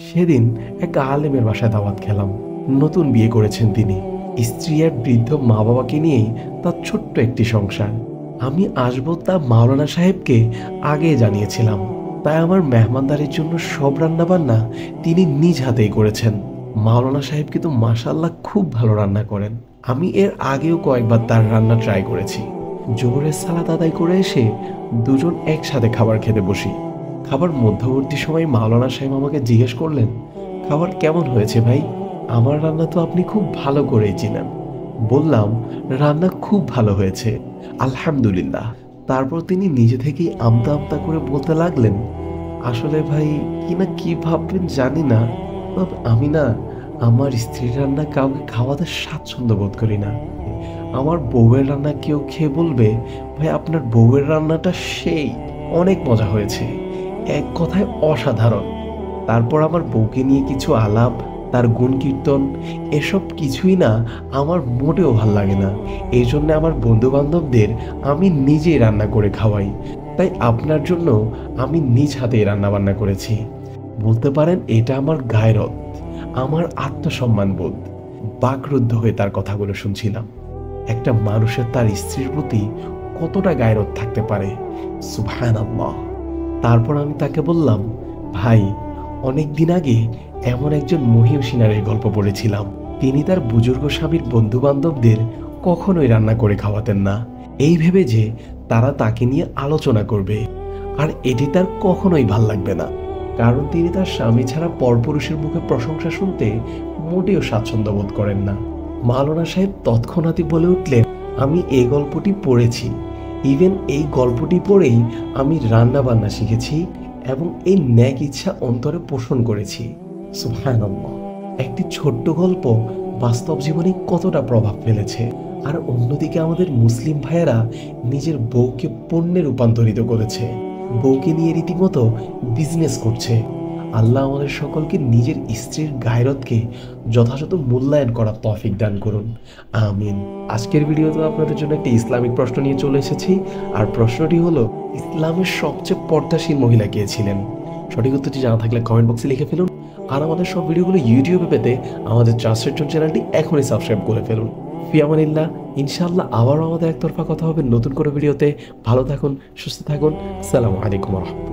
সেদিন এক আলেমের বাসায় দাওয়াত খেলাম। নতুন বিয়ে করেছেন তিনি। স্ত্রী আর বৃদ্ধ মা বাবাকে নিয়েই তার ছোট্ট একটি সংসার। আমি আসবো তা মাওলানা সাহেবকে আগে জানিয়েছিলাম। তাই আমার মেহমানদারির জন্য সব রান্না বান্না তিনি নিজ হাতেই করেছেন। মাওলানা সাহেব কিন্তু মাশাআল্লাহ খুব ভালো রান্না করেন। আমি এর আগেও কয়েকবার তার রান্না ট্রাই করেছি। জোহরের সালাত আদায় করে এসে দুজন একসাথে খাবার খেতে বসি। খাবার মধ্যবর্তী সময় মাওলানা সাহেব আমাকে জিজ্ঞেস করলেন, খাবার কেমন হয়েছে ভাই? আমার রান্না তো আপনি খুব ভালো করেই চিনেন। বললাম, রান্না খুব ভালো হয়েছে, আলহামদুলিল্লাহ। তারপর তিনি নিজে থেকেই আমতা আমতা করে বলতে লাগলেন, আসলে ভাই কি ভাববেন জানি না, তবে আমি না আমার স্ত্রীর রান্না কাউকে খাওয়াতে স্বাচ্ছন্দ্য বোধ করি না। আমার বউয়ের রান্না কেউ খেয়ে বলবে, ভাই আপনার বউয়ের রান্নাটা সেই অনেক মজা হয়েছে, এক কথায় অসাধারণ। তারপর আমার বউকে নিয়ে কিছু আলাপ, তার গুণ কীর্তন, এসব কিছুই না আমার মোটেও ভাল লাগে না। এই জন্য আমার বন্ধু বান্ধবদের আমি নিজেই রান্না করে খাওয়াই। তাই আপনার জন্য আমি নিজ হাতেই রান্না বান্না করেছি। বলতে পারেন এটা আমার গায়রত, আমার আত্মসম্মান বোধ। বাকরুদ্ধ হয়ে তার কথাগুলো শুনছিলাম। একটা মানুষের তার স্ত্রীর প্রতি কতটা গায়রত থাকতে পারে, সুবহানাল্লাহ। তারপর আমি তাকে বললাম, ভাই অনেক দিন আগে এমন একজন মহিষী নারীর গল্প পড়েছিলাম। তিনি তার বুজুর্গ স্বামীর বন্ধু বান্ধবদের কখনোই রান্না করে খাওয়াতেন না, এই ভেবে যে তারা তাকে নিয়ে আলোচনা করবে, আর এটি তার কখনোই ভাল লাগবে না। কারণ তিনি তার স্বামী ছাড়া পরপুরুষের মুখে প্রশংসা শুনতে মোটেও স্বাচ্ছন্দ্য বোধ করেন না। মাওলানা সাহেব তৎক্ষণাৎই বলে উঠলেন, আমি এই গল্পটি পড়েছি। ইভেন এই গল্পটি পড়েই আমি রান্না বান্না শিখেছি এবং এই ন্যাক ইচ্ছা অন্তরে পোষণ করেছি। সুবহানাল্লাহ। একটি ছোট্ট গল্প বাস্তব জীবনে কতটা প্রভাব ফেলেছে। আর অন্যদিকে আমাদের মুসলিম ভাইয়েরা নিজের বউকে পণ্যে রূপান্তরিত করেছে, বউকে নিয়ে রীতিমতো বিজনেস করছে। আল্লাহ আমাদের সকলকে নিজের স্ত্রীর গায়রতকে যথাযথ মূল্যায়ন করার তৌফিক দান করুন, আমিন। আজকের ভিডিওতে আপনাদের জন্য একটি ইসলামিক প্রশ্ন নিয়ে চলে এসেছি। আর প্রশ্নটি হলো, ইসলামের সবচেয়ে পর্দাশীল মহিলা কে ছিলেন? সঠিক উত্তরটি জানা থাকলে কমেন্ট বক্সে লিখে ফেলুন। আর আমাদের সব ভিডিওগুলো ইউটিউবে পেতে আমাদের ট্রান্সলেটর চ্যানেলটি এখনই সাবস্ক্রাইব করে ফেলুন। ফি আমানিল্লাহ। ইনশাআল্লাহ আবারও আমাদের একতরফা কথা হবে নতুন করে ভিডিওতে। ভালো থাকুন, সুস্থ থাকুন। আসসালামু আলাইকুম ওয়া রাহমাতুল্লাহ।